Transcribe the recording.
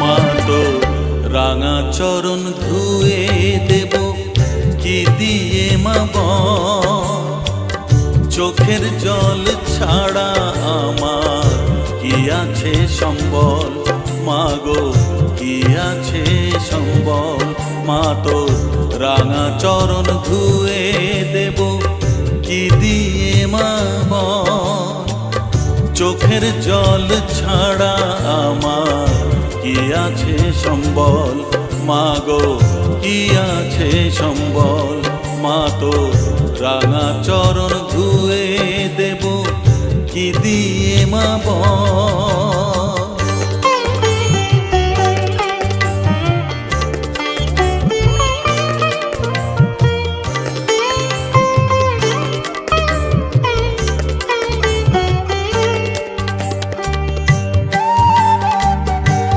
মা তো রাঙা চরণ ধুয়ে দেব কি দিয়ে মা বল। চোখের জল ছাড়া আমার কি আছে সম্বল, মা গো কি আছে সম্বল। মা তো রাঙা চরণ ধুয়ে দেব কি দিয়ে মা বল। চোখের জল ছাড়া আমার কি আছে সম্বল, মা গো কি আছে সম্বল। মা তো রাঙা চরণ ধুয়ে দেব কি দিয়ে মা বল।